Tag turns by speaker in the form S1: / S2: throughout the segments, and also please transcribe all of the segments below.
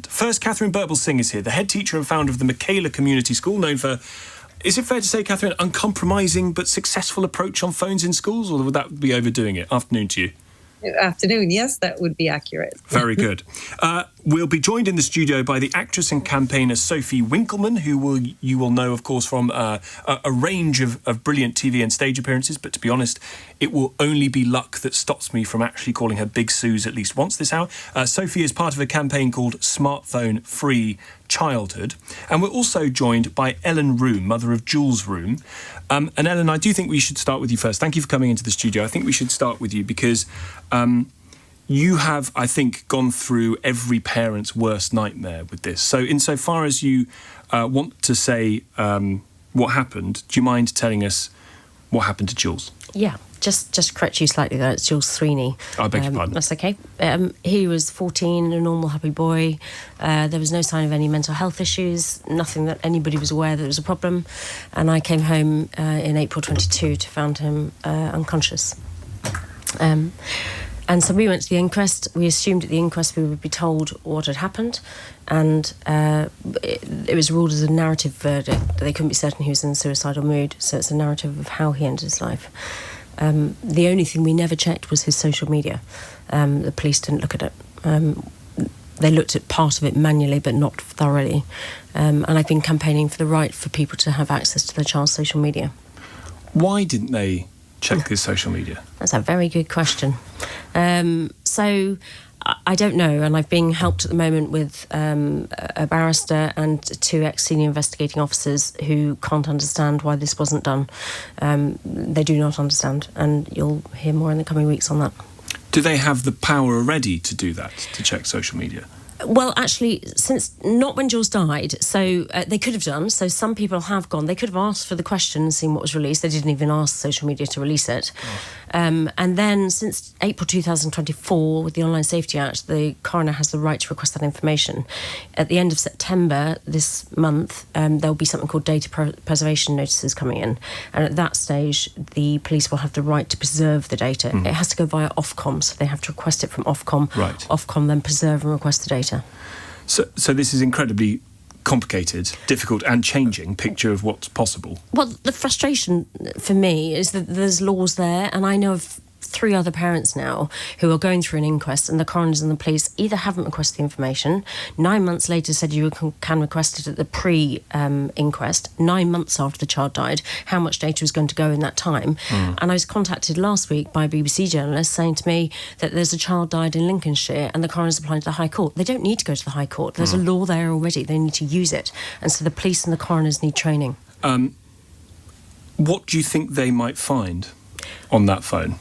S1: First, Katharine Birbalsingh is here, the head teacher and founder of the Michaela Community School, known for, is it fair to say, Katharine, uncompromising but successful approach on phones in schools, or would that be overdoing it? Afternoon to you.
S2: Afternoon, yes, that would be accurate.
S1: Very good. We'll be joined in the studio by the actress and campaigner Sophie Winkleman, who you will know, of course, from a range of brilliant TV and stage appearances. But to be honest, it will only be luck that stops me from actually calling her Big Suze at least once this hour. Sophie is part of a campaign called Smartphone Free Childhood. And we're also joined by Ellen Roome, mother of Jules Roome. And Ellen, I do think we should start with you first. Thank you for coming into the studio. I think we should start with you because you have, I think, gone through every parent's worst nightmare with this. So insofar as you want to say what happened, do you mind telling us what happened to Jules?
S3: Yeah, just correct you slightly there. It's Jules Sweeney.
S1: I beg your pardon.
S3: That's okay. He was 14, a normal, happy boy. There was no sign of any mental health issues, nothing that anybody was aware that there was a problem. And I came home in April 22 to find him unconscious. And so we went to the inquest. We assumed at the inquest we would be told what had happened, and it was ruled as a narrative verdict that they couldn't be certain he was in a suicidal mood, so it's a narrative of how he ended his life. The only thing we never checked was his social media. The police didn't look at it. They looked at part of it manually, but not thoroughly. And I've been campaigning for the right for people to have access to their child's social media.
S1: Why didn't they check his social media?
S3: That's a very good question. So I don't know, and I've been helped at the moment with a barrister and two ex-senior investigating officers who can't understand why this wasn't done. They do not understand, and you'll hear more in the coming weeks on that.
S1: Do they have the power already to do that, to check social media?
S3: Well, actually, since not when Jules died, so they could have done. So some people have gone. They could have asked for the question and seen what was released. They didn't even ask social media to release it. Oh. And then since April 2024, with the Online Safety Act, the coroner has the right to request that information. At the end of September this month, there'll be something called data preservation notices coming in. And at that stage, the police will have the right to preserve the data. It has to go via Ofcom, so they have to request it from Ofcom.
S1: Right.
S3: Ofcom then preserve and request the data.
S1: So this is incredibly complicated, difficult and changing picture of what's possible.
S3: Well, the frustration for me is that there's laws there, and I know of 3 other parents now who are going through an inquest, and the coroners and the police either haven't requested the information, 9 months later said you can request it at the pre-inquest, 9 months after the child died, how much data was going to go in that time. And I was contacted last week by a BBC journalist saying to me that there's a child died in Lincolnshire and the coroner's applying to the High Court. They don't need to go to the High Court. There's a law there already. They need to use it. And so the police and the coroners need training.
S1: What do you think they might find on that phone?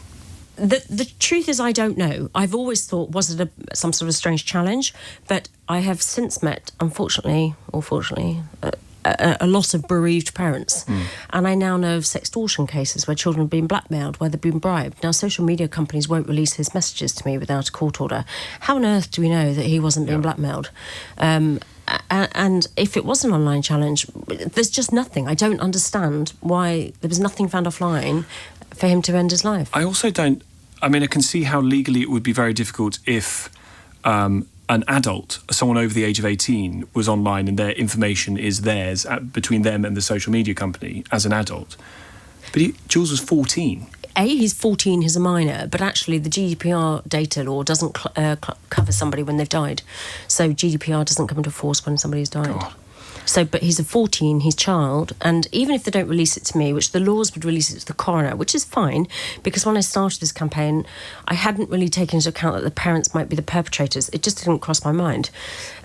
S3: The truth is I don't know. I've always thought, was it some sort of strange challenge? But I have since met, unfortunately, or fortunately, a lot of bereaved parents. And I now know of sextortion cases where children have been blackmailed, where they've been bribed. Now, social media companies won't release his messages to me without a court order. How on earth do we know that he wasn't being blackmailed? And if it was an online challenge, there's just nothing. I don't understand why there was nothing found offline for him to end his life.
S1: I also don't... I mean, I can see how legally it would be very difficult if an adult, someone over the age of 18, was online and their information is theirs between them and the social media company as an adult. But Jules was 14.
S3: He's 14, he's a minor, but actually the GDPR data law doesn't cover somebody when they've died. So GDPR doesn't come into force when somebody's died.
S1: God.
S3: So, but he's a 14, he's child, and even if they don't release it to me, which the laws would release it to the coroner, which is fine, because when I started this campaign, I hadn't really taken into account that the parents might be the perpetrators. It just didn't cross my mind.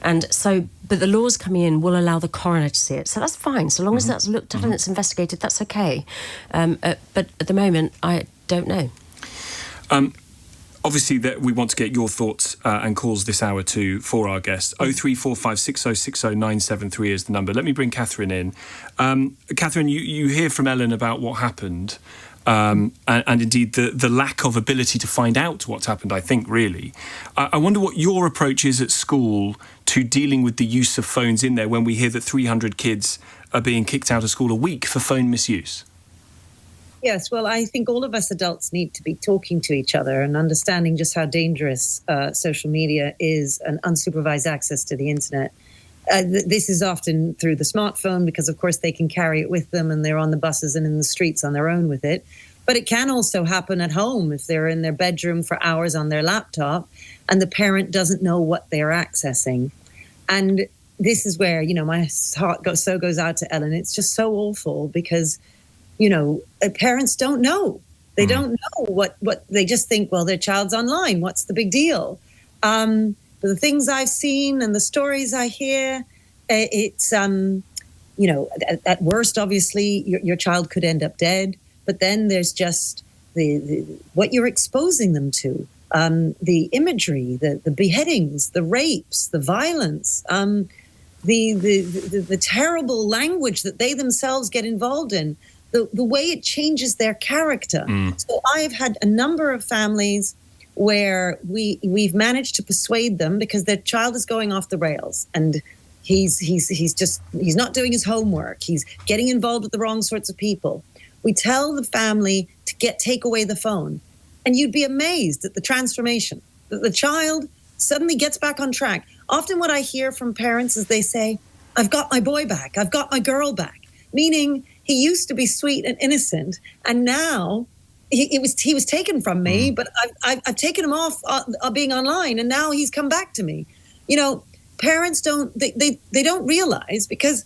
S3: And so, but the laws coming in will allow the coroner to see it, so that's fine. So long as that's looked at and it's investigated, that's okay. But at the moment, I don't know.
S1: Obviously, we want to get your thoughts and calls this hour too for our guests. 03456060973 is the number. Let me bring Katharine in. Katharine, you hear from Ellen about what happened, and indeed the lack of ability to find out what's happened, I think, really. I wonder what your approach is at school to dealing with the use of phones in there when we hear that 300 kids are being kicked out of school a week for phone misuse.
S2: Yes, well, I think all of us adults need to be talking to each other and understanding just how dangerous social media is and unsupervised access to the internet. This is often through the smartphone because, of course, they can carry it with them and they're on the buses and in the streets on their own with it. But it can also happen at home if they're in their bedroom for hours on their laptop and the parent doesn't know what they're accessing. And this is where, my heart goes out to Ellen. It's just so awful because parents don't know. They don't know what they just think, well, their child's online. What's the big deal? The things I've seen and the stories I hear, it's, at worst, obviously, your child could end up dead. But then there's just the what you're exposing them to, the imagery, the beheadings, the rapes, the violence, the terrible language that they themselves get involved in. The way it changes their character. So I've had a number of families where we've managed to persuade them because their child is going off the rails and he's not doing his homework. He's getting involved with the wrong sorts of people. We tell the family to take away the phone, and you'd be amazed at the transformation that the child suddenly gets back on track. Often what I hear from parents is they say, "I've got my boy back. I've got my girl back," meaning he used to be sweet and innocent, and now he was taken from me. But I've taken him off being online, and now he's come back to me. Parents don't realize because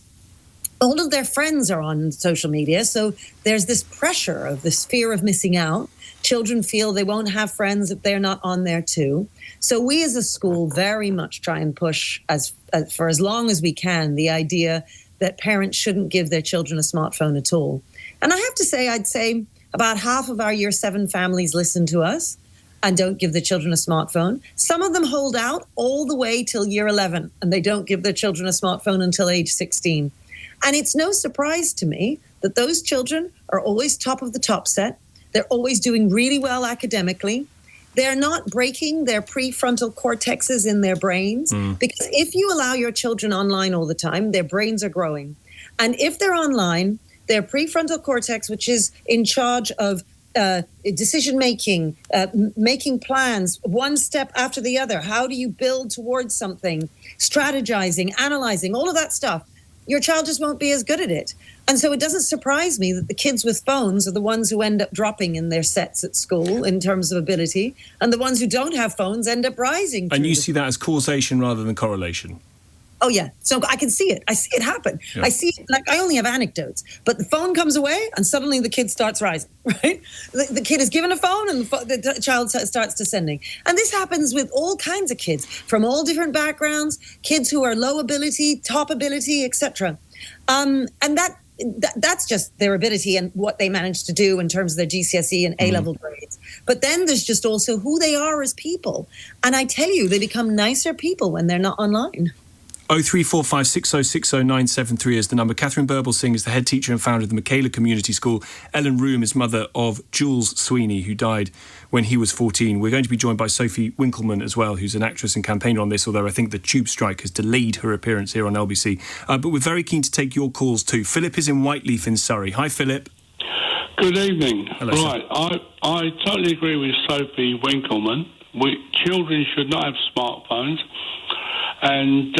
S2: all of their friends are on social media, so there's this pressure of this fear of missing out. Children feel they won't have friends if they're not on there too. So we as a school very much try and push for as long as we can the idea that parents shouldn't give their children a smartphone at all. And I have to say, I'd say about half of our Year 7 families listen to us and don't give their children a smartphone. Some of them hold out all the way till Year 11, and they don't give their children a smartphone until age 16. And it's no surprise to me that those children are always top of the top set. They're always doing really well academically. They're not breaking their prefrontal cortexes in their brains because if you allow your children online all the time, their brains are growing. And if they're online, their prefrontal cortex, which is in charge of decision-making, making plans, one step after the other, how do you build towards something, strategizing, analyzing, all of that stuff, your child just won't be as good at it. And so it doesn't surprise me that the kids with phones are the ones who end up dropping in their sets at school in terms of ability, and the ones who don't have phones end up rising.
S1: And you see that as causation rather than correlation?
S2: Oh, yeah. So I can see it. I see it happen. Yeah. I see it, I only have anecdotes, but the phone comes away and suddenly the kid starts rising, right? The kid is given a phone and the child starts descending. And this happens with all kinds of kids from all different backgrounds, kids who are low ability, top ability, etc. And that's just their ability and what they manage to do in terms of their GCSE and A-level grades. But then there's just also who they are as people. And I tell you, they become nicer people when they're not online.
S1: 03456060973 is the number. Katharine Birbalsingh is the head teacher and founder of the Michaela Community School. Ellen Roome is mother of Jules Sweeney, who died when he was 14. We're going to be joined by Sophie Winkleman as well, who's an actress and campaigner on this, although I think the tube strike has delayed her appearance here on LBC. But we're very keen to take your calls too. Philip is in Whiteleaf in Surrey. Hi, Philip.
S4: Good evening.
S1: Hello,
S4: right, I totally agree with Sophie Winkleman. Children should not have smartphones. And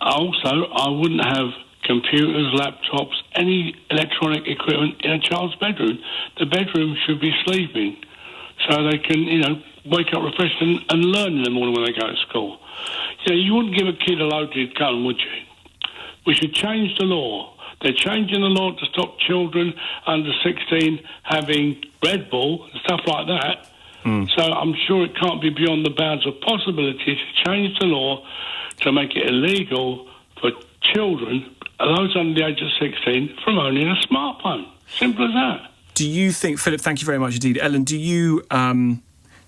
S4: also, I wouldn't have computers, laptops, any electronic equipment in a child's bedroom. The bedroom should be sleeping so they can, wake up refreshed and learn in the morning when they go to school. You wouldn't give a kid a loaded gun, would you? We should change the law. They're changing the law to stop children under 16 having Red Bull and stuff like that. So I'm sure it can't be beyond the bounds of possibility to change the law to make it illegal for children, those under the age of 16, from owning a smartphone. Simple as that.
S1: Do you think, Philip, thank you very much indeed. Ellen, do you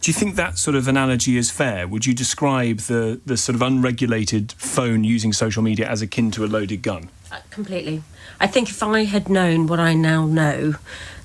S1: think that sort of analogy is fair? Would you describe the sort of unregulated phone using social media as akin to a loaded gun?
S3: Completely. I think if I had known what I now know,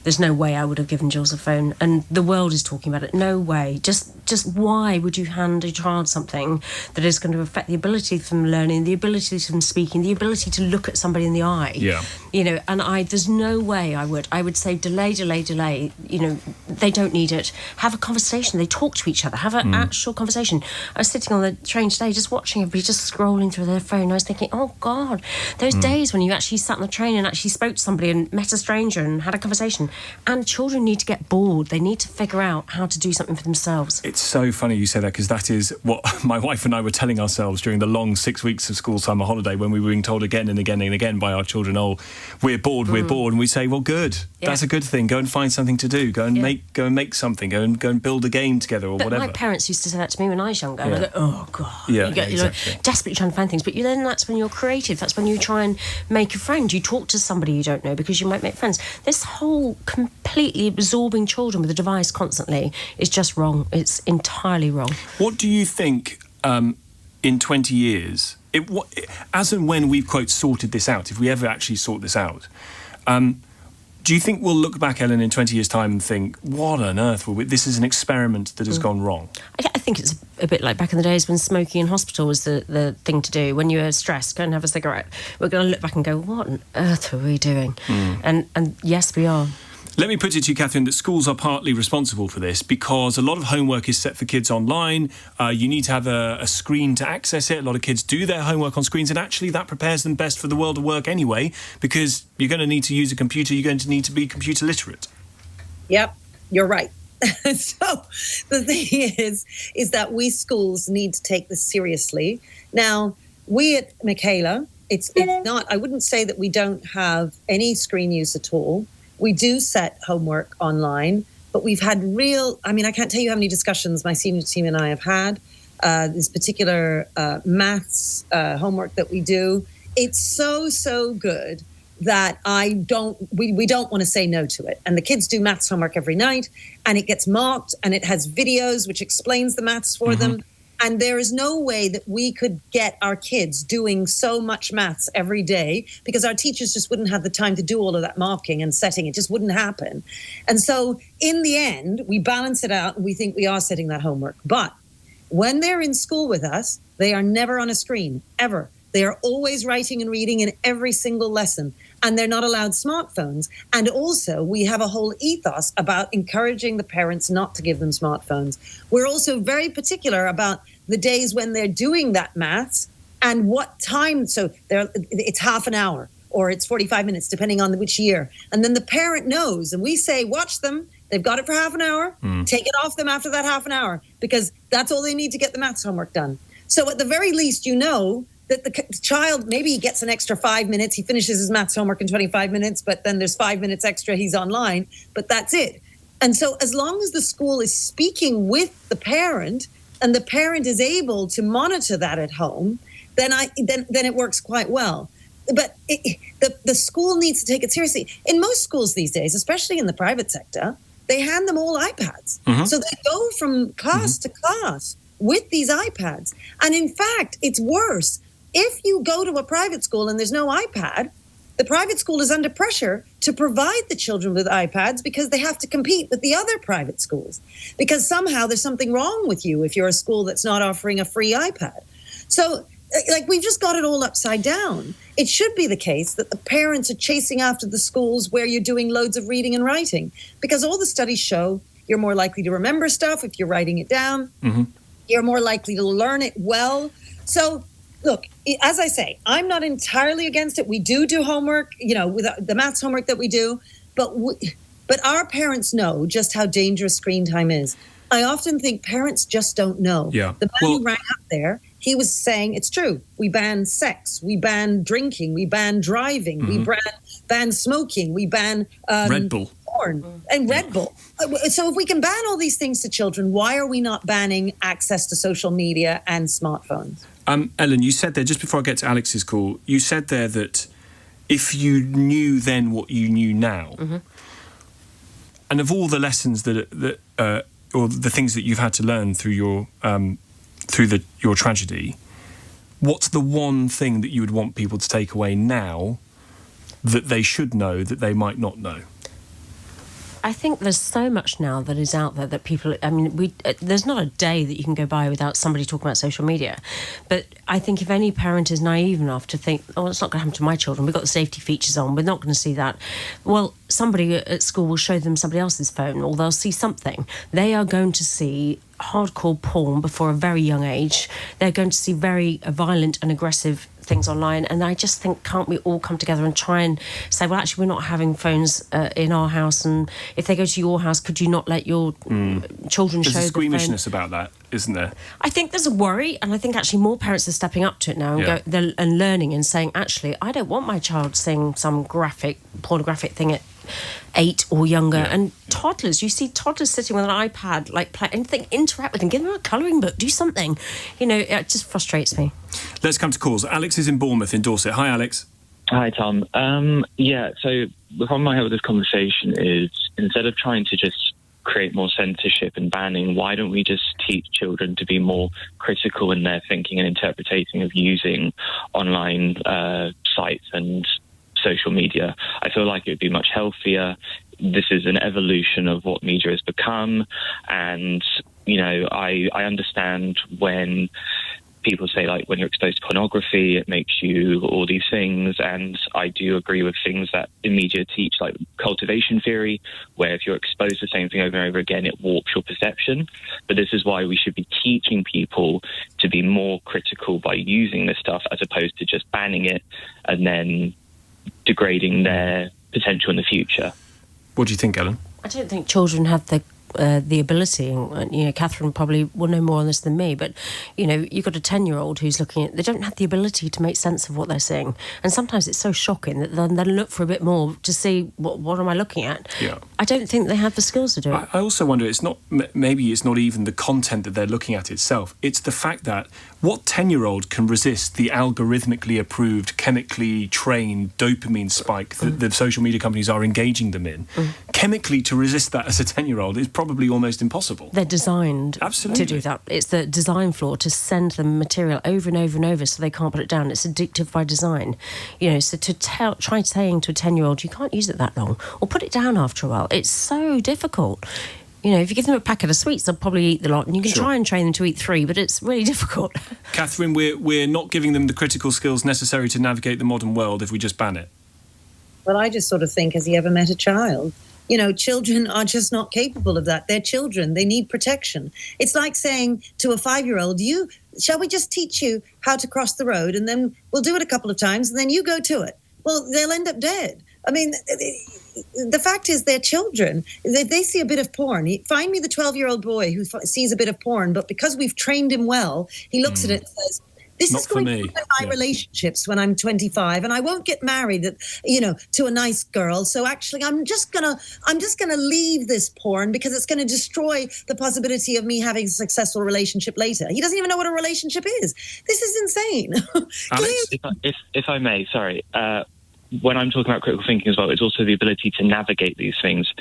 S3: there's no way I would have given Jules a phone. And the world is talking about it. No way. Just why would you hand a child something that is going to affect the ability from learning, the ability from speaking, the ability to look at somebody in the eye?
S1: Yeah.
S3: You know, and there's no way I would say delay. You know, they don't need it. Have a conversation. They talk to each other. Have an actual conversation. I was sitting on the train today just watching everybody just scrolling through their phone. I was thinking, oh God, those days when you actually sat on the train and actually spoke to somebody and met a stranger and had a conversation. And children need to get bored. They need to figure out how to do something for themselves.
S1: It's so funny you say that, because that is what my wife and I were telling ourselves during the long 6 weeks of school summer holiday, when we were being told again and again and again by our children, oh, we're bored, and we say, well, good, that's a good thing. Go and find something to do. Go and make something. Go and build a game together or whatever.
S3: My parents used to say that to me when I was younger, and I go, oh God,
S1: exactly.
S3: You know, desperately trying to find things. But then that's when you're creative. That's when you try and make a friend. You talk to somebody you don't know because you might make friends. This whole completely absorbing children with a device constantly is just wrong. It's entirely wrong.
S1: What do you think in 20 years, as and when we've, quote, sorted this out, if we ever actually sort this out, do you think we'll look back, Ellen, in 20 years' time and think, what on earth this is an experiment that has gone wrong?
S3: I think it's a bit like back in the days when smoking in hospital was the thing to do. When you were stressed, go and have a cigarette. We're going to look back and go, what on earth are we doing? And yes, we are.
S1: Let me put it to you, Katharine, that schools are partly responsible for this, because a lot of homework is set for kids online. You need to have a screen to access it. A lot of kids do their homework on screens, and actually that prepares them best for the world of work anyway, because you're going to need to use a computer. You're going to need to be computer literate. Yep,
S2: you're right. So the thing is that we schools need to take this seriously. Now, we at Michaela, it's not, I wouldn't say that we don't have any screen use at all. We do set homework online, but we've had I can't tell you how many discussions my senior team and I have had. This particular maths homework that we do, it's so good that we don't want to say no to it. And the kids do maths homework every night, and it gets marked, and it has videos which explains the maths for them. And there is no way that we could get our kids doing so much maths every day, because our teachers just wouldn't have the time to do all of that marking and setting. It just wouldn't happen. And so in the end, we balance it out and we think we are setting that homework. But when they're in school with us, they are never on a screen, ever. They are always writing and reading in every single lesson, and they're not allowed smartphones. And also, we have a whole ethos about encouraging the parents not to give them smartphones. We're also very particular about the days when they're doing that maths and what time. So it's half an hour or it's 45 minutes, depending on which year. And then the parent knows, and we say, watch them. They've got it for half an hour. Take it off them after that half an hour, because that's all they need to get the maths homework done. So at the very least, you know that the child, maybe he gets an extra 5 minutes. He finishes his maths homework in 25 minutes, but then there's 5 minutes extra. He's online, but that's it. And so as long as the school is speaking with the parent and the parent is able to monitor that at home, then it works quite well. But the school needs to take it seriously. In most schools these days, especially in the private sector, they hand them all iPads. So they go from class to class with these iPads. And in fact, it's worse. If you go to a private school and there's no iPad, the private school is under pressure to provide the children with iPads, because they have to compete with the other private schools, because somehow there's something wrong with you if you're a school that's not offering a free iPad. So we've just got it all upside down. It should be the case that the parents are chasing after the schools where you're doing loads of reading and writing, because all the studies show you're more likely to remember stuff if you're writing it down. You're more likely to learn it well. So look, as I say, I'm not entirely against it. We do homework, with the maths homework that we do, but our parents know just how dangerous screen time is. I often think parents just don't know.
S1: Yeah.
S2: The man who rang up there, he was saying it's true. We ban sex, we ban drinking, we ban driving, we ban smoking, we ban
S1: Red Bull.
S2: Porn and Red Bull. So if we can ban all these things to children, why are we not banning access to social media and smartphones?
S1: Ellen, you said there, just before I get to Alex's call, you said there that if you knew then what you knew now, and of all the lessons or the things that you've had to learn through your tragedy, what's the one thing that you would want people to take away now that they should know that they might not know?
S3: I think there's so much now that is out there that people, I mean, there's not a day that you can go by without somebody talking about social media. But I think if any parent is naive enough to think, oh, it's not going to happen to my children, we've got the safety features on, we're not going to see that. Well, somebody at school will show them somebody else's phone, or they'll see something. They are going to see hardcore porn before a very young age. They're going to see very violent and aggressive things online, and I just think, can't we all come together and try and say, well, actually, we're not having phones in our house, and if they go to your house, could you not let your children show the phone?
S1: There's a squeamishness about that, isn't there?
S3: I think there's a worry, and I think actually more parents are stepping up to it now and learning and saying, actually, I don't want my child seeing some pornographic thing at 8 or younger. And toddlers, you see toddlers sitting with an iPad, like play anything, interact with them, give them a colouring book, do something. You know, it just frustrates me.
S1: Let's come to calls. Alex is in Bournemouth in Dorset. Hi, Alex.
S5: Hi, Tom. So the problem I have with this conversation is, instead of trying to just create more censorship and banning, why don't we just teach children to be more critical in their thinking and interpreting of using online sites and social media? I feel like it would be much healthier. This is an evolution of what media has become, and I understand when people say, like, when you're exposed to pornography, it makes you all these things, and I do agree with things that the media teach, like cultivation theory, where if you're exposed to the same thing over and over again, it warps your perception. But this is why we should be teaching people to be more critical by using this stuff, as opposed to just banning it and then degrading their potential in the future.
S1: What do you think, Ellen?
S3: I don't think children have the ability, and Katharine probably will know more on this than me, but you've got a 10-year-old who's looking at, they don't have the ability to make sense of what they're seeing, and sometimes it's so shocking that they'll look for a bit more to see what am I looking at. I don't think they have the skills to do it.
S1: I also wonder, maybe it's not even the content that they're looking at itself, it's the fact that what 10-year-old can resist the algorithmically approved, chemically trained dopamine spike that the social media companies are engaging them in? Chemically, to resist that as a 10-year-old is probably almost impossible.
S3: They're designed to do that. It's the design flaw to send them material over and over and over so they can't put it down. It's addictive by design. So to try saying to a 10-year-old, you can't use it that long, or put it down after a while, it's so difficult. If you give them a packet of sweets, they'll probably eat the lot, and you can try and train them to eat 3, but it's really difficult.
S1: Katharine, we're not giving them the critical skills necessary to navigate the modern world if we just ban it.
S2: Well, I just sort of think, has he ever met a child? Children are just not capable of that. They're children. They need protection. It's like saying to a 5-year-old, shall we just teach you how to cross the road, and then we'll do it a couple of times, and then you go to it. Well, they'll end up dead. I mean, the fact is, they're children. If they see a bit of porn, find me the 12-year-old boy who sees a bit of porn, but because we've trained him well, he looks at it and says, this is going to be my relationships when I'm 25, and I won't get married, to a nice girl. So actually, I'm just gonna leave this porn because it's going to destroy the possibility of me having a successful relationship later. He doesn't even know what a relationship is. This is insane.
S5: If I may, sorry. When I'm talking about critical thinking as well, it's also the ability to navigate these things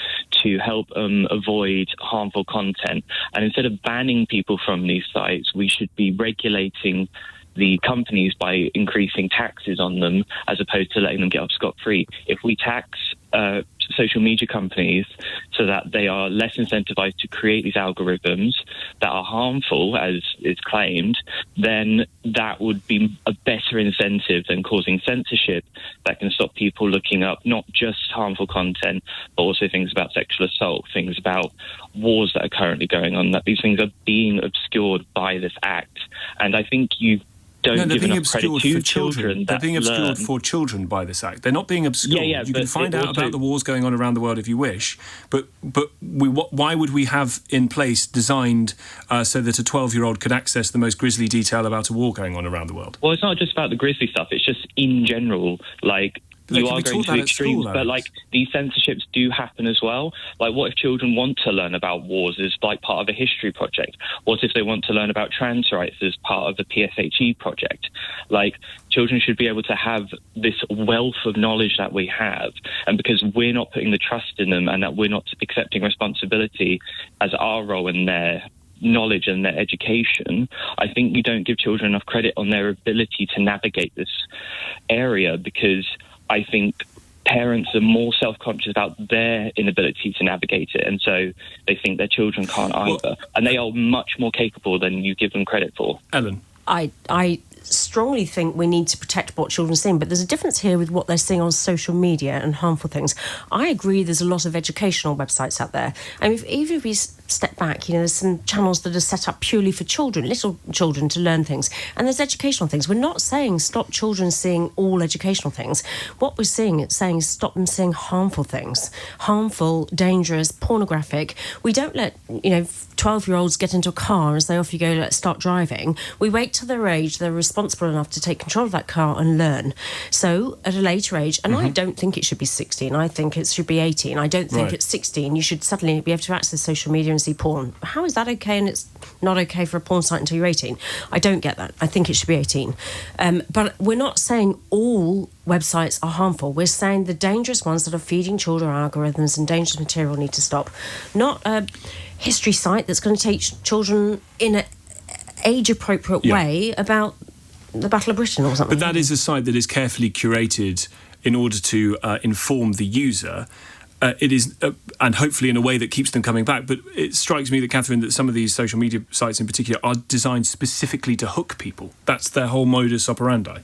S5: to help avoid harmful content. And instead of banning people from these sites, we should be regulating the companies by increasing taxes on them, as opposed to letting them get off scot-free. If we tax social media companies so that they are less incentivized to create these algorithms that are harmful, as is claimed, then that would be a better incentive than causing censorship that can stop people looking up not just harmful content, but also things about sexual assault, things about wars that are currently going on, that these things are being obscured by this act. And I think you don't give enough credit to children.
S1: They're being obscured for children by this act. They're not being obscured. You can find out about the wars going on around the world if you wish, but why would we have in place designed so that a 12-year-old could access the most grisly detail about a war going on around the world?
S5: Well, it's not just about the grisly stuff. It's just in general, like, you are going to extremes, but these censorships do happen as well. Like, what if children want to learn about wars as like part of a history project? What if they want to learn about trans rights as part of the PSHE project? Like, children should be able to have this wealth of knowledge that we have, and because we're not putting the trust in them and that we're not accepting responsibility as our role in their knowledge and their education, I think you don't give children enough credit on their ability to navigate this area, because I think parents are more self-conscious about their inability to navigate it, and so they think their children can't either. And they are much more capable than you give them credit for.
S1: Ellen?
S3: I strongly think we need to protect what children are seeing, but there's a difference here with what they're seeing on social media and harmful things. I agree there's a lot of educational websites out there. I mean, even if we step back, there's some channels that are set up purely for children, little children, to learn things, and there's educational things. We're not saying stop children seeing all educational things. What we're saying is stop them seeing harmful things, harmful, dangerous, pornographic. We don't let 12-year-olds get into a car and say, off you go, let's start driving. We wait till their age, they're responsible enough to take control of that car and learn. So at a later age, and I don't think it should be 16, I think it should be 18. I don't think at 16 you should suddenly be able to access social media and see porn. How is that okay and it's not okay for a porn site until you're 18? I don't get that. I think it should be 18. But we're not saying all websites are harmful. We're saying the dangerous ones that are feeding children algorithms and dangerous material need to stop. Not a history site that's going to teach children in an age-appropriate way about the Battle of Britain or something.
S1: But that is a site that is carefully curated in order to inform the user. It is, and hopefully in a way that keeps them coming back. But it strikes me that, Katharine, that some of these social media sites in particular are designed specifically to hook people. That's their whole modus operandi.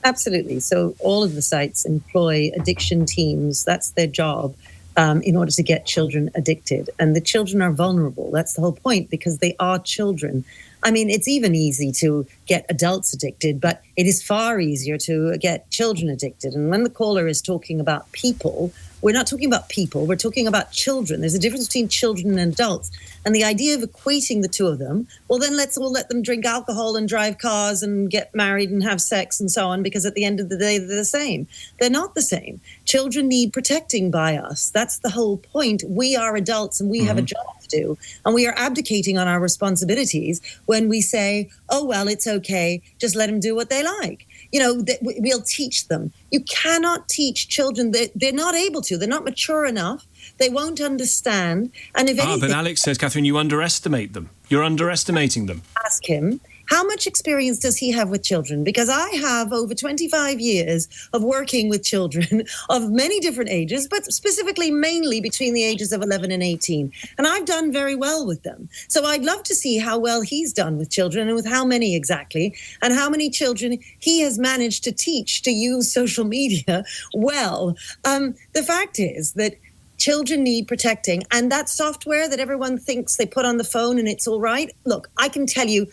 S2: Absolutely. So all of the sites employ addiction teams. That's their job. In order to get children addicted. And the children are vulnerable. That's the whole point, because they are children. I mean, it's even easy to get adults addicted, but it is far easier to get children addicted. And when the caller is talking about people, we're not talking about people, we're talking about children. There's a difference between children and adults. And the idea of equating the two of them, well, then let's all let them drink alcohol and drive cars and get married and have sex and so on, because at the end of the day, they're the same. They're not the same. Children need protecting by us. That's the whole point. We are adults and we have a job to do. And we are abdicating on our responsibilities when we say, oh, well, it's okay, just let them do what they like. We'll teach them. You cannot teach children. They're not able to. They're not mature enough. They won't understand. And if anything...
S1: but Alex says, Katharine, you underestimate them. You're underestimating them.
S2: Ask him, how much experience does he have with children? Because I have over 25 years of working with children of many different ages, but specifically mainly between the ages of 11 and 18. And I've done very well with them. So I'd love to see how well he's done with children and with how many exactly, and how many children he has managed to teach to use social media well. The fact is that children need protecting, and that software that everyone thinks they put on the phone and it's all right. Look, I can tell you,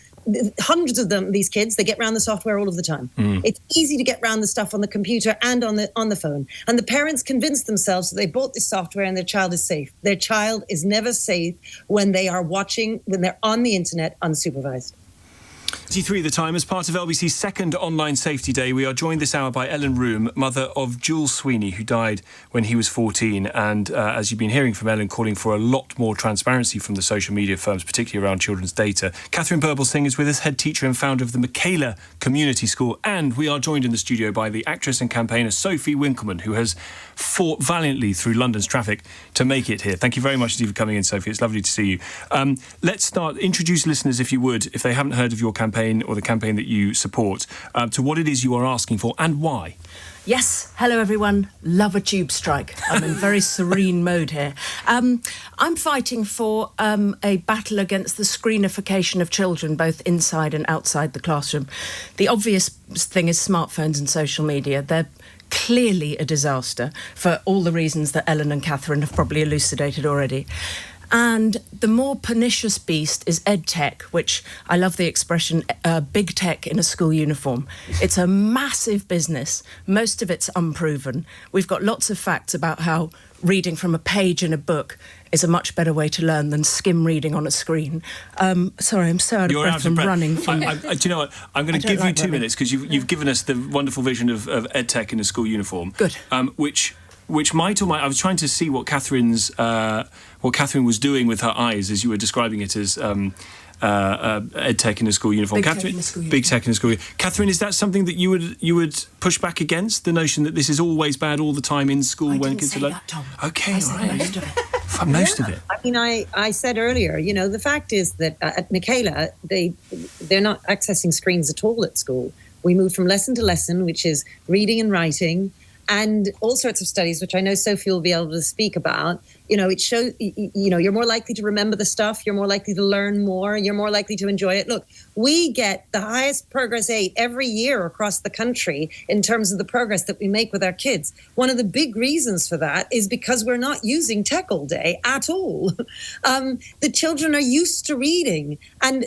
S2: hundreds of them, these kids, they get around the software all of the time. It's easy to get around the stuff on the computer and on the phone. And the parents convince themselves that they bought this software and their child is safe. Their child is never safe when they are watching, when they're on the internet unsupervised.
S1: 23 the time. As part of LBC's second Online Safety Day, we are joined this hour by Ellen Roome, mother of Jules Sweeney, who died when he was 14. And as you've been hearing from Ellen, calling for a lot more transparency from the social media firms, particularly around children's data. Katharine Birbalsingh is with us, head teacher and founder of the Michaela Community School. And we are joined in the studio by the actress and campaigner Sophie Winkleman, who has fought valiantly through London's traffic to make it here. Thank you very much indeed for coming in, Sophie. It's lovely to see you. Let's start. Introduce listeners, if you would, if they haven't heard of your campaign or the campaign that you support, to what it is you are asking for and why.
S6: Yes, hello everyone. Love a tube strike. I'm in very serene mode here. I'm fighting for a battle against the screenification of children, both inside and outside the classroom. The obvious thing is smartphones and social media. They're clearly a disaster for all the reasons that Ellen and Katharine have probably elucidated already. And the more pernicious beast is EdTech, which I love the expression, big tech in a school uniform. It's a massive business. Most of it's unproven. We've got lots of facts about how reading from a page in a book is a much better way to learn than skim reading on a screen. Sorry, I'm so out of breath from running.
S1: Do you know what? I'm going to give you 2 minutes because you've given us the wonderful vision of EdTech in a school uniform.
S6: Good.
S1: Which might or might... I was trying to see what Katharine was doing with her eyes as you were describing it as EdTech in a school uniform. Big tech in a school uniform. Katharine, is that something that you would push back against, the notion that this is always bad all the time in school when kids are like...
S6: That, Tom.
S1: Okay,
S6: I said most of it.
S1: Most of it.
S2: I mean, I said earlier, the fact is that at Michaela, they're not accessing screens at all at school. We moved from lesson to lesson, which is reading and writing, and all sorts of studies, which I know Sophie will be able to speak about. It shows, you're more likely to remember the stuff, you're more likely to learn more, you're more likely to enjoy it. Look, we get the highest progress rate every year across the country in terms of the progress that we make with our kids. One of the big reasons for that is because we're not using tech all day at all. The children are used to reading, and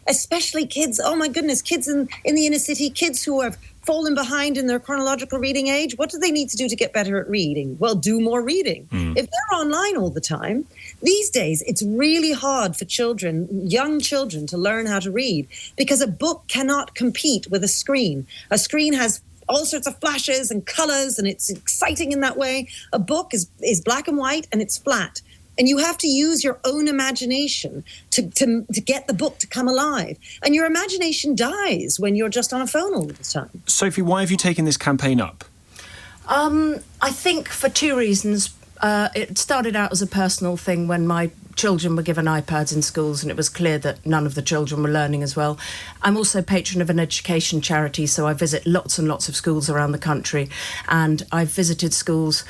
S2: especially kids, oh my goodness, kids in the inner city, kids who have fallen behind in their chronological reading age. What do they need to do to get better at reading? Well, do more reading. If they're online all the time, these days it's really hard for children, young children, to learn how to read, because a book cannot compete with a screen. A screen has all sorts of flashes and colors, and it's exciting in that way. A book is black and white, and it's flat. And you have to use your own imagination to get the book to come alive. And your imagination dies when you're just on a phone all the time.
S1: Sophie, why have you taken this campaign up?
S6: I think for two reasons. It started out as a personal thing when my children were given iPads in schools, and it was clear that none of the children were learning as well. I'm also patron of an education charity, so I visit lots and lots of schools around the country, and I've visited schools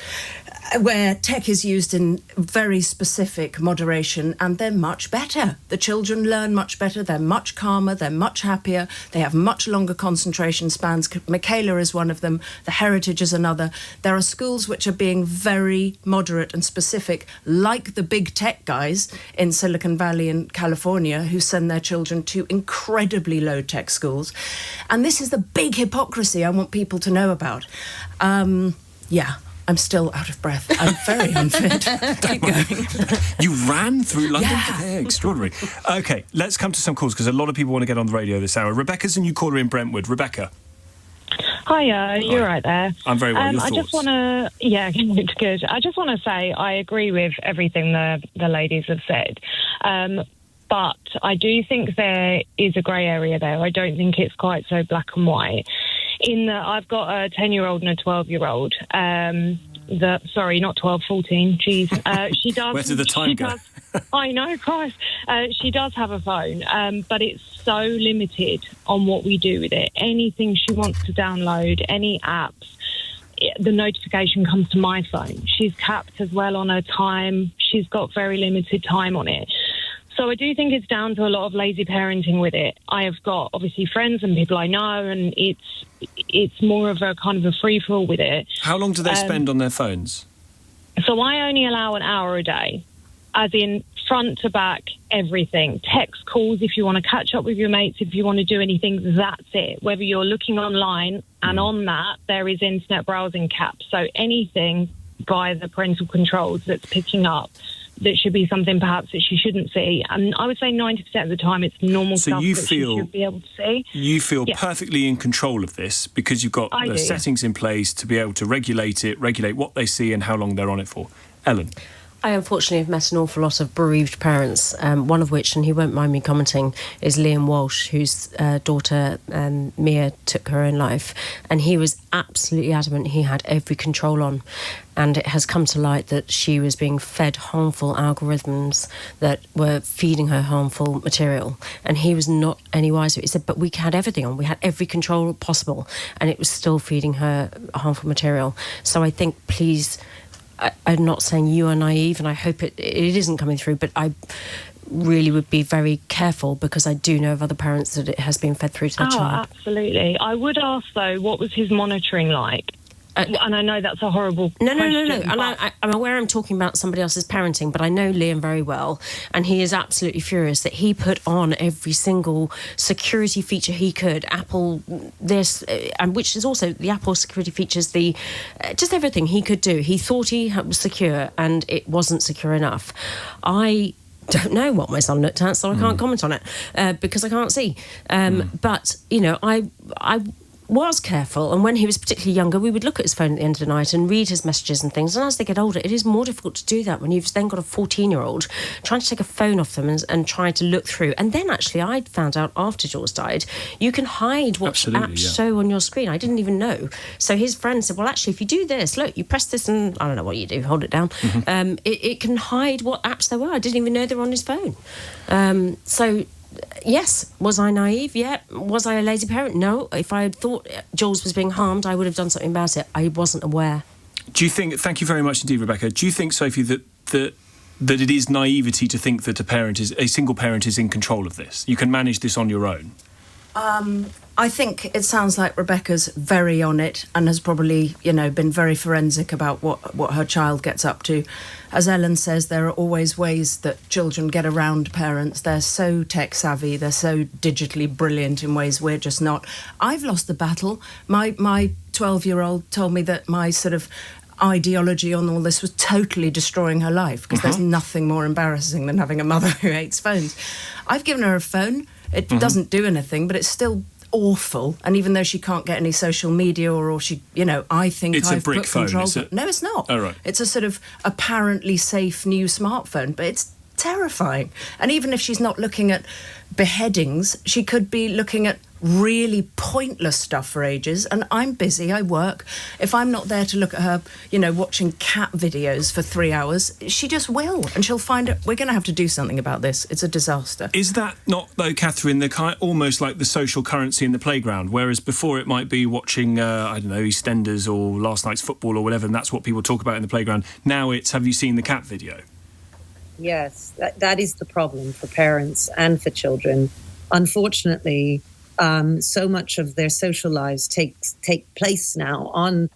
S6: where tech is used in very specific moderation, and they're much better. The children learn much better, they're much calmer, they're much happier, they have much longer concentration spans. Michaela is one of them, the Heritage is another. There are schools which are being very moderate and specific, like the big tech guys in Silicon Valley and California, who send their children to incredibly low tech schools. And this is the big hypocrisy I want people to know about. I'm still out of breath. I'm very unfit. Keep going.
S1: You ran through London?
S6: Yeah.
S1: Extraordinary. OK, let's come to some calls, because a lot of people want to get on the radio this hour. Rebecca's a new caller in Brentwood. Rebecca.
S7: Hiya, you're right there.
S1: I'm very well. Your
S7: I
S1: thoughts?
S7: just want to, it's good. I just want to say I agree with everything the ladies have said. But I do think there is a grey area there. I don't think it's quite so black and white. In that I've got a 10-year-old and a 12-year-old. Sorry, not 12, 14. Jeez. She does.
S1: Where did the time go?
S7: I know, Christ. She does have a phone, but it's so limited on what we do with it. Anything she wants to download, any apps, the notification comes to my phone. She's capped as well on her time. She's got very limited time on it. So I do think it's down to a lot of lazy parenting with it. I have got, obviously, friends and people I know, and it's more of a kind of a free-for-all with it.
S1: How long do they spend on their phones?
S7: So I only allow an hour a day, as in front to back, everything. Text calls, if you want to catch up with your mates, if you want to do anything, that's it. Whether you're looking online, and on that, there is internet browsing caps. So anything via the parental controls that's picking up, that should be something perhaps that she shouldn't see. And I would say 90% of the time it's normal stuff that she should be able to see.
S1: You feel perfectly in control of this because you've got the settings in place to be able to regulate what they see and how long they're on it for. Ellen?
S3: I unfortunately have met an awful lot of bereaved parents, one of which, and he won't mind me commenting, is Liam Walsh, whose daughter Mia took her own life. And he was absolutely adamant he had every control on. And it has come to light that she was being fed harmful algorithms that were feeding her harmful material. And he was not any wiser. He said, but we had everything on. We had every control possible. And it was still feeding her harmful material. So I think, please, I'm not saying you are naive, and I hope it isn't coming through, but I really would be very careful, because I do know of other parents that it has been fed through to their child.
S7: Absolutely. I would ask, though, what was his monitoring like? And I know that's a horrible question.
S3: No. And I'm aware I'm talking about somebody else's parenting, but I know Liam very well, and he is absolutely furious that he put on every single security feature he could. Apple this, and which is also the Apple security features, the just everything he could do. He thought he was secure, and it wasn't secure enough. I don't know what my son looked at, so I can't comment on it because I can't see. But, you know, I was careful, and when he was particularly younger, we would look at his phone at the end of the night and read his messages and things. And as they get older, it is more difficult to do that when you've then got a 14-year-old trying to take a phone off them and trying to look through. And then actually I found out after Jules died, you can hide what apps show on your screen. I didn't even know. So his friend said, well, actually, if you do this, look, you press this and I don't know what you do, hold it down. It can hide what apps there were. I didn't even know they were on his phone. So yes. Was I naive? Yeah. Was I a lazy parent? No. If I had thought Jules was being harmed, I would have done something about it. I wasn't aware.
S1: Do you think? Thank you very much indeed, Rebecca. Do you think, Sophie, that it is naivety to think that a single parent is in control of this? You can manage this on your own.
S6: I think it sounds like Rebecca's very on it and has probably, been very forensic about what her child gets up to. As Ellen says, there are always ways that children get around parents. They're so tech savvy, they're so digitally brilliant in ways we're just not. I've lost the battle. My 12-year-old told me that my sort of ideology on all this was totally destroying her life, because there's nothing more embarrassing than having a mother who hates phones. I've given her a phone. It doesn't do anything, but it's still awful. And even though she can't get any social media, or she, I think
S1: it's
S6: I've
S1: a brick
S6: put
S1: phone,
S6: control.
S1: is it?
S6: No, it's not.
S1: Oh, right.
S6: It's a sort of apparently safe new smartphone, but it's terrifying. And even if she's not looking at beheadings, she could be looking at really pointless stuff for ages. And I'm busy, I work. If I'm not there to look at her, watching cat videos for 3 hours, she just will, and she'll find it. We're going to have to do something about this. It's a disaster.
S1: Is that not, though, Katharine, almost like the social currency in the playground, whereas before it might be watching, EastEnders or last night's football or whatever, and that's what people talk about in the playground. Now it's, have you seen the cat video?
S2: Yes, that is the problem for parents and for children. Unfortunately, so much of their social lives take place now on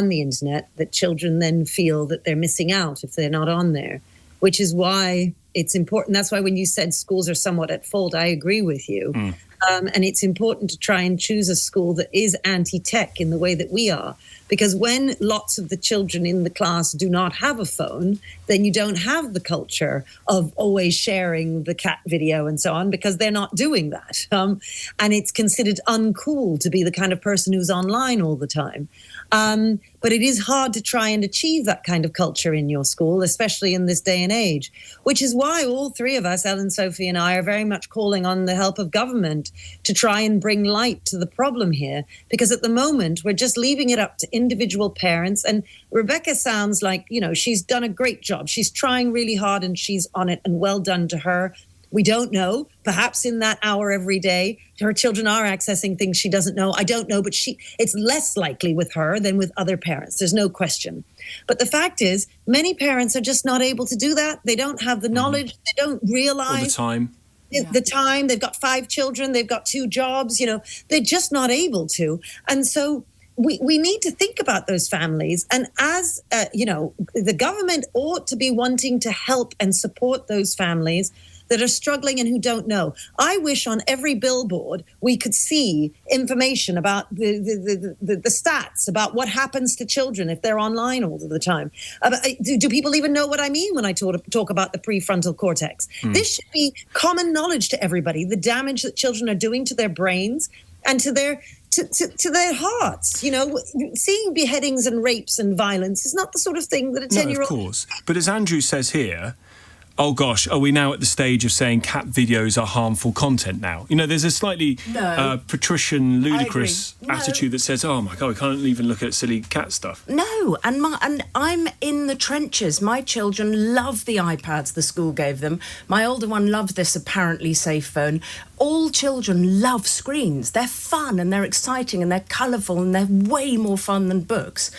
S2: the internet that children then feel that they're missing out if they're not on there, which is why it's important. That's why when you said schools are somewhat at fault, I agree with you. And it's important to try and choose a school that is anti-tech in the way that we are. Because when lots of the children in the class do not have a phone, then you don't have the culture of always sharing the cat video and so on, because they're not doing that. And it's considered uncool to be the kind of person who's online all the time. But it is hard to try and achieve that kind of culture in your school, especially in this day and age, which is why all three of us, Ellen, Sophie and I, are very much calling on the help of government to try and bring light to the problem here, because at the moment we're just leaving it up to individual parents. And Rebecca sounds like, she's done a great job. She's trying really hard and she's on it, and well done to her. We don't know. Perhaps in that hour every day, her children are accessing things she doesn't know. I don't know, but it's less likely with her than with other parents. There's no question. But the fact is, many parents are just not able to do that. They don't have the knowledge. They don't realize.
S1: Or the time.
S2: The time. They've got 5 children. They've got 2 jobs. They're just not able to. And so we need to think about those families. And as, the government ought to be wanting to help and support those families that are struggling and who don't know. I wish on every billboard we could see information about the stats about what happens to children if they're online all of the time. Do people even know what I mean when I talk about the prefrontal cortex? This should be common knowledge to everybody, the damage that children are doing to their brains and to their hearts. Seeing beheadings and rapes and violence is not the sort of thing that a 10-year-old...
S1: No, of course. But as Andrew says here, oh gosh, are we now at the stage of saying cat videos are harmful content now? There's a slightly patrician, ludicrous attitude that says, oh my God, we can't even look at silly cat stuff.
S6: No, and I'm in the trenches. My children love the iPads the school gave them. My older one loves this apparently safe phone. All children love screens. They're fun and they're exciting and they're colourful and they're way more fun than books.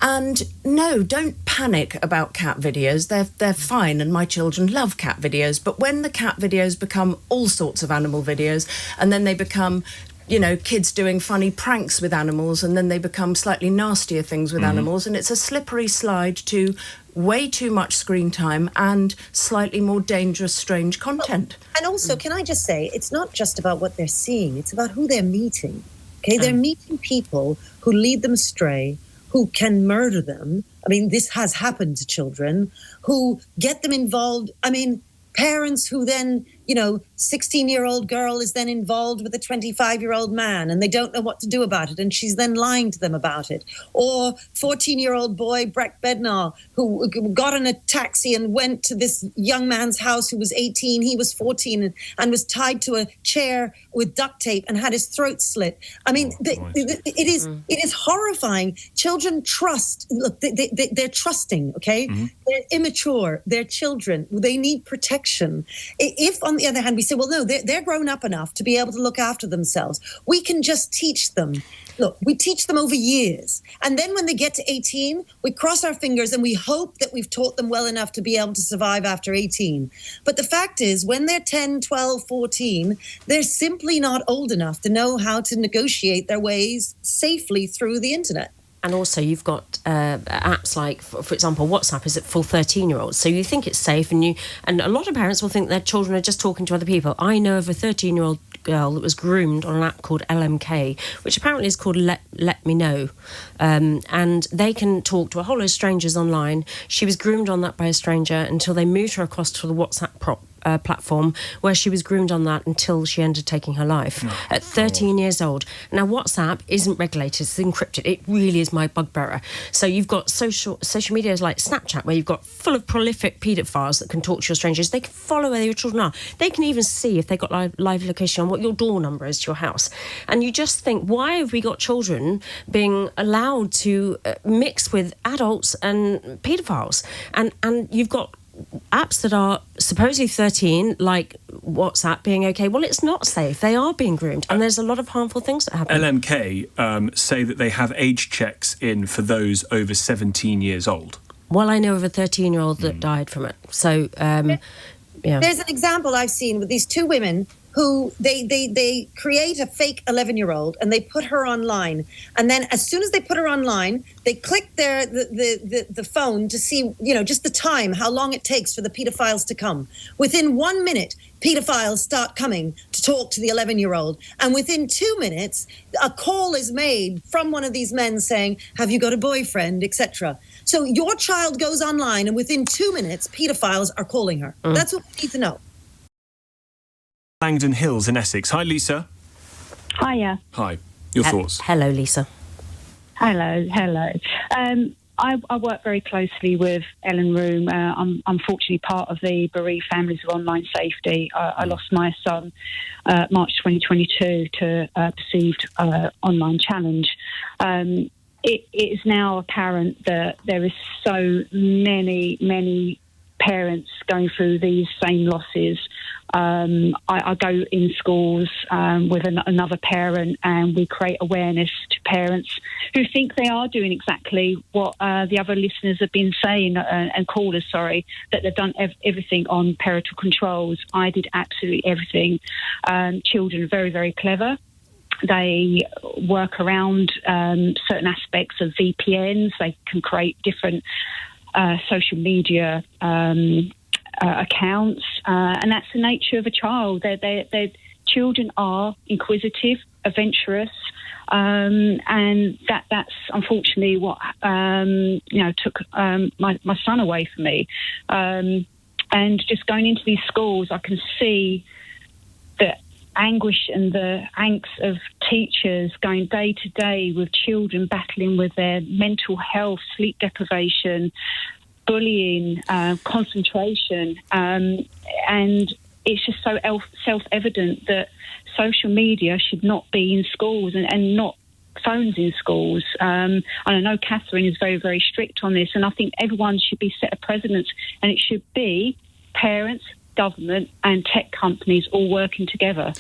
S6: And no, don't panic about cat videos. They're fine, and my children love cat videos. But when the cat videos become all sorts of animal videos, and then they become, kids doing funny pranks with animals, and then they become slightly nastier things with animals, and it's a slippery slide to way too much screen time and slightly more dangerous, strange content.
S2: And also, can I just say, it's not just about what they're seeing, it's about who they're meeting. Okay, they're meeting people who lead them astray, who can murder them. I mean, this has happened to children, who get them involved. I mean, parents who then, 16-year-old girl is then involved with a 25-year-old man and they don't know what to do about it, and she's then lying to them about it. Or 14-year-old boy, Breck Bednar, who got in a taxi and went to this young man's house who was 18, he was 14, and was tied to a chair with duct tape and had his throat slit. I mean, it is horrifying. Children trust. Look, they're trusting, okay? They're immature. They're children. They need protection. If, on the other hand, we say, well, no, they're grown up enough to be able to look after themselves, we can just teach them. Look, we teach them over years. And then when they get to 18, we cross our fingers and we hope that we've taught them well enough to be able to survive after 18. But the fact is, when they're 10, 12, 14, they're simply not old enough to know how to negotiate their ways safely through the internet.
S3: And also you've got apps like, for example, WhatsApp is for 13-year-olds. So you think it's safe, and a lot of parents will think their children are just talking to other people. I know of a 13-year-old girl that was groomed on an app called LMK, which apparently is called Let Me Know. And they can talk to a whole load of strangers online. She was groomed on that by a stranger until they moved her across to the WhatsApp platform, where she was groomed on that until she ended taking her life at 13 years old. Now, WhatsApp isn't regulated, it's encrypted. It really is my bugbearer. So you've got social media like Snapchat, where you've got full of prolific paedophiles that can talk to your strangers. They can follow where your children are. They can even see, if they've got live location, on what your door number is to your house. And you just think, why have we got children being allowed to mix with adults and paedophiles? And you've got apps that are supposedly 13, like WhatsApp, being okay. Well, it's not safe. They are being groomed, and there's a lot of harmful things that happen.
S1: LMK say that they have age checks in for those over 17 years old.
S3: Well, I know of a 13-year-old that died from it. So, yeah.
S2: There's an example I've seen with these two women who they create a fake 11-year-old and they put her online, and then as soon as they put her online, they click the phone to see, just the time, how long it takes for the pedophiles to come. Within 1 minute, pedophiles start coming to talk to the 11-year-old, and within 2 minutes, a call is made from one of these men saying, "Have you got a boyfriend?" etc. So your child goes online, and within 2 minutes, pedophiles are calling her. That's what we need to know.
S1: Langdon Hills in Essex. Hi, Lisa.
S8: Hiya.
S1: Hi. Your thoughts?
S3: Hello, Lisa.
S8: Hello. I work very closely with Ellen Roome. I'm unfortunately part of the Bereaved Families of Online Safety. I lost my son March 2022 to a perceived online challenge. It is now apparent that there is so many parents going through these same losses. I go in schools with another parent, and we create awareness to parents who think they are doing exactly what the other listeners have been saying, and callers, sorry, that they've done everything on parental controls. I did absolutely everything. Children are very, very clever. They work around certain aspects of VPNs. They can create different social media accounts, and that's the nature of a child. Their children are inquisitive, adventurous, and that's unfortunately what took my son away from me. And just going into these schools, I can see the anguish and the angst of teachers going day to day with children battling with their mental health, sleep deprivation, bullying, concentration, and it's just so self-evident that social media should not be in schools and not phones in schools. And I know Katharine is very, very strict on this, and I think everyone should be set a precedent, and it should be parents, government and tech companies all working together.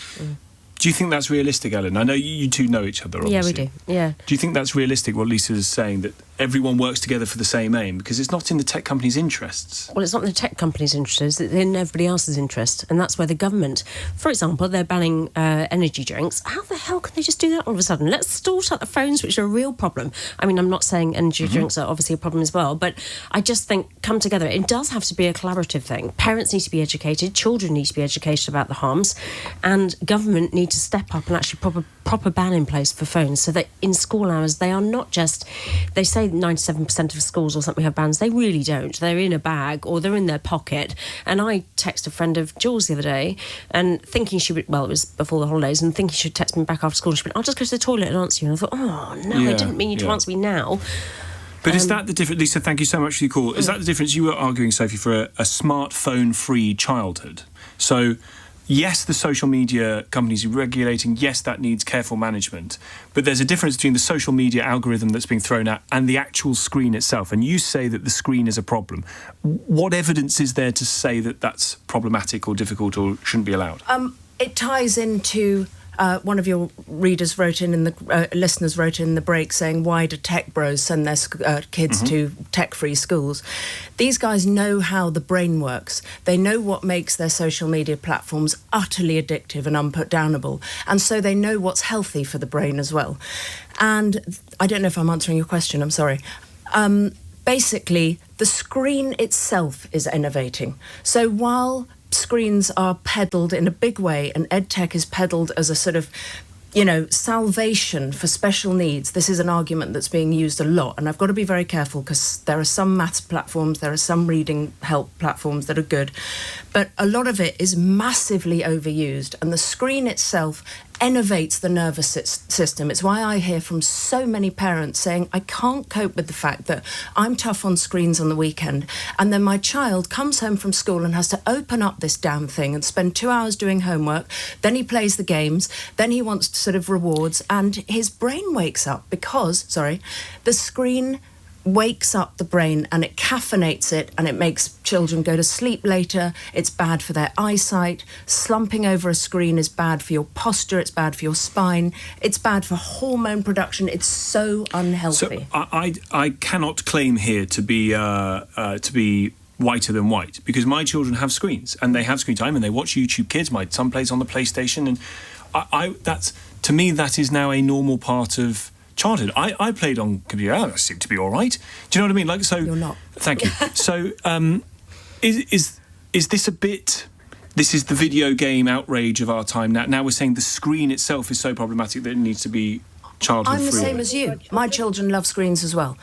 S1: Do you think that's realistic, Ellen? I know you two know each other, obviously.
S3: Yeah, we do, yeah.
S1: Do you think that's realistic, what Lisa is saying, that everyone works together for the same aim? Because it's not in the tech companies' interests.
S3: Well, it's not in the tech companies' interests, it's in everybody else's interest. And that's where the government, for example, they're banning energy drinks. How the hell can they just do that all of a sudden? Let's sort out the phones, which are a real problem. I mean, I'm not saying energy drinks are obviously a problem as well, but I just think come together. It does have to be a collaborative thing. Parents need to be educated, children need to be educated about the harms, and government need to step up and actually proper ban in place for phones, so that in school hours they are not just, they say 97% of schools or something have bans. They really don't. They're in a bag or they're in their pocket. And I texted a friend of Jules the other day and thinking she would, well, it was before the holidays, and thinking she would text me back after school. She went, "I'll just go to the toilet and answer you." And I thought, oh no, I didn't mean you to answer me now.
S1: But is that the difference? Lisa, thank you so much for your call. Is that the difference? You were arguing, Sophie, for a smartphone-free childhood. So yes, the social media companies are regulating, yes, that needs careful management, but there's a difference between the social media algorithm that's being thrown out and the actual screen itself. And you say that the screen is a problem. What evidence is there to say that that's problematic or difficult or shouldn't be allowed?
S6: It ties into... one of your readers wrote in the listeners wrote in the break saying, why do tech bros send their kids to tech-free schools? These guys know how the brain works. They know what makes their social media platforms utterly addictive and unputdownable. And so they know what's healthy for the brain as well. And I don't know if I'm answering your question, I'm sorry. Basically, the screen itself is innovating. So while screens are peddled in a big way and EdTech is peddled as a sort of, salvation for special needs. This is an argument that's being used a lot, and I've got to be very careful because there are some maths platforms, there are some reading help platforms that are good, but a lot of it is massively overused, and the screen itself innovates the nervous system. It's why I hear from so many parents saying, I can't cope with the fact that I'm tough on screens on the weekend, and then my child comes home from school and has to open up this damn thing and spend 2 hours doing homework, then he plays the games, then he wants sort of rewards, and his brain wakes up because, the screen wakes up the brain and it caffeinates it and it makes children go to sleep later. It's bad for their eyesight. Slumping over a screen is bad for your posture. It's bad for your spine. It's bad for hormone production. It's so unhealthy.
S1: So I cannot claim here to be whiter than white because my children have screens and they have screen time and they watch YouTube Kids. My son plays on the PlayStation, and that's, to me, that is now a normal part of childhood. I played on computer. I seem to be all right. Do you know what I mean? Like, so
S6: you're not.
S1: Thank you. So, is this a bit? This is the video game outrage of our time. Now we're saying the screen itself is so problematic that it needs to be childhood free.
S6: I'm the same as you. My children love screens as well.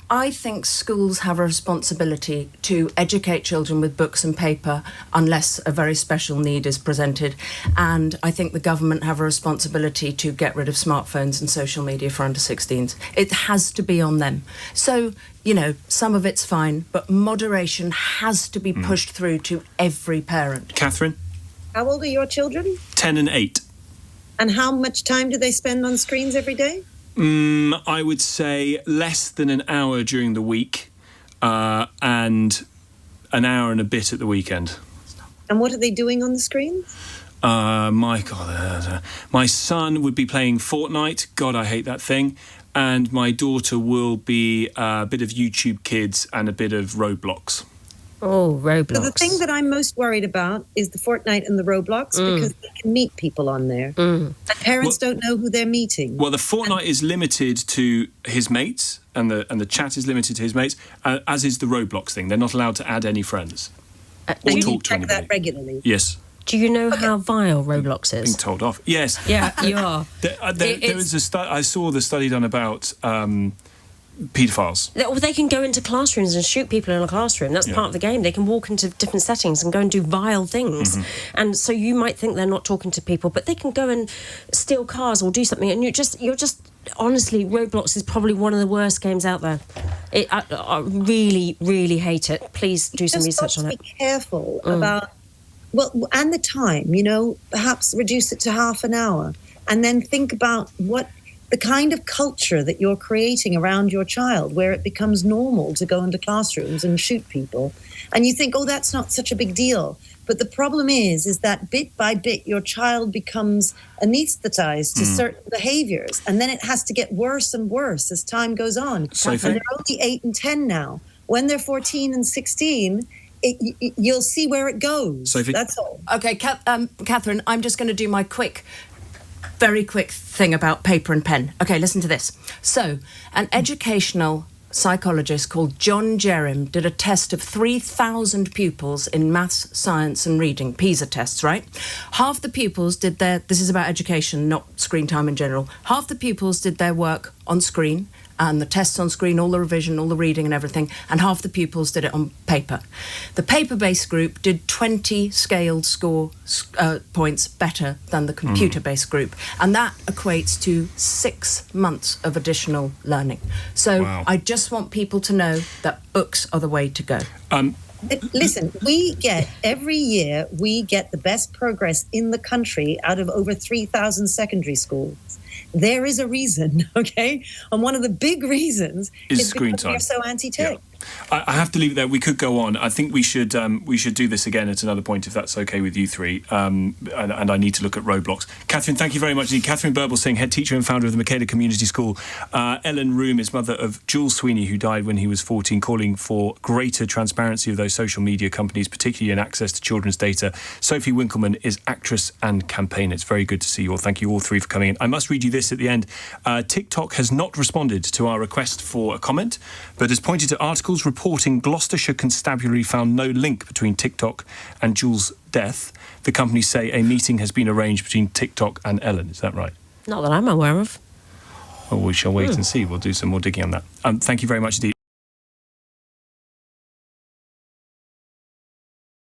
S6: I think schools have a responsibility to educate children with books and paper unless a very special need is presented. And I think the government have a responsibility to get rid of smartphones and social media for under 16s. It has to be on them. So, some of it's fine, but moderation has to be pushed through to every parent.
S1: Katharine?
S2: How old are your children?
S1: 10 and 8.
S2: And how much time do they spend on screens every day?
S1: I would say less than an hour during the week and an hour and a bit at the weekend.
S2: And what are they doing on the screen?
S1: My son would be playing Fortnite. God, I hate that thing. And my daughter will be a bit of YouTube Kids and a bit of Roblox.
S3: Oh, Roblox.
S2: So the thing that I'm most worried about is the Fortnite and the Roblox because they can meet people on there. And parents don't know who they're meeting.
S1: Well, the Fortnite is limited to his mates and the chat is limited to his mates, as is the Roblox thing. They're not allowed to add any friends or
S2: And
S1: talk
S2: you
S1: to
S2: check
S1: anybody.
S2: that regularly.
S1: Yes.
S3: Do you know how vile Roblox is?
S1: Being told off. Yes.
S3: Yeah, you are.
S1: There was I saw the study done about paedophiles.
S3: Well, they can go into classrooms and shoot people in a classroom. That's part of the game. They can walk into different settings and go and do vile things. And so you might think they're not talking to people, but they can go and steal cars or do something. And you're just honestly, Roblox is probably one of the worst games out there. I really, really hate it. Please do some research on it.
S2: Just be careful about, and the time, perhaps reduce it to half an hour and then think about what the kind of culture that you're creating around your child where it becomes normal to go into classrooms and shoot people. And you think, that's not such a big deal. But the problem is that bit by bit, your child becomes anesthetized to certain behaviors. And then it has to get worse and worse as time goes on.
S1: Sophie?
S2: And they're only 8 and 10 now. When they're 14 and 16, you'll see where it goes.
S1: Sophie?
S2: That's all.
S6: Okay, Katharine, I'm just going to do my very quick thing about paper and pen. Okay, listen to this. So, an educational psychologist called John Jerrim did a test of 3,000 pupils in maths, science and reading, PISA tests, right? Half the pupils did this is about education, not screen time in general. Half the pupils did their work on screen and the tests on screen, all the revision, all the reading and everything, and half the pupils did it on paper. The paper-based group did 20 scaled score points better than the computer-based group, and that equates to 6 months of additional learning. So
S1: Wow.
S6: I just want people to know that books are the way to go.
S2: Listen, every year, we get the best progress in the country out of over 3,000 secondary schools. There is a reason, okay? And one of the big reasons is
S1: screen
S2: because
S1: time.
S2: we're so anti-tech.
S1: Yeah. I have to leave it there. We could go on. I think we should do this again at another point, if that's okay with you three. And I need to look at roadblocks. Katharine, thank you very much indeed. Katharine Birbalsingh, head teacher and founder of the Michaela Community School. Ellen Roome is mother of Jules Sweeney, who died when he was 14, calling for greater transparency of those social media companies, particularly in access to children's data. Sophie Winkleman is actress and campaigner. It's very good to see you all. Thank you all three for coming in. I must read you this at the end. TikTok has not responded to our request for a comment, but has pointed to articles reporting Gloucestershire Constabulary found no link between TikTok and Jules' death. The company say a meeting has been arranged between TikTok and Ellen. Is that right?
S3: Not that I'm aware of.
S1: Well, we shall wait and see. We'll do some more digging on that. Thank you very much indeed.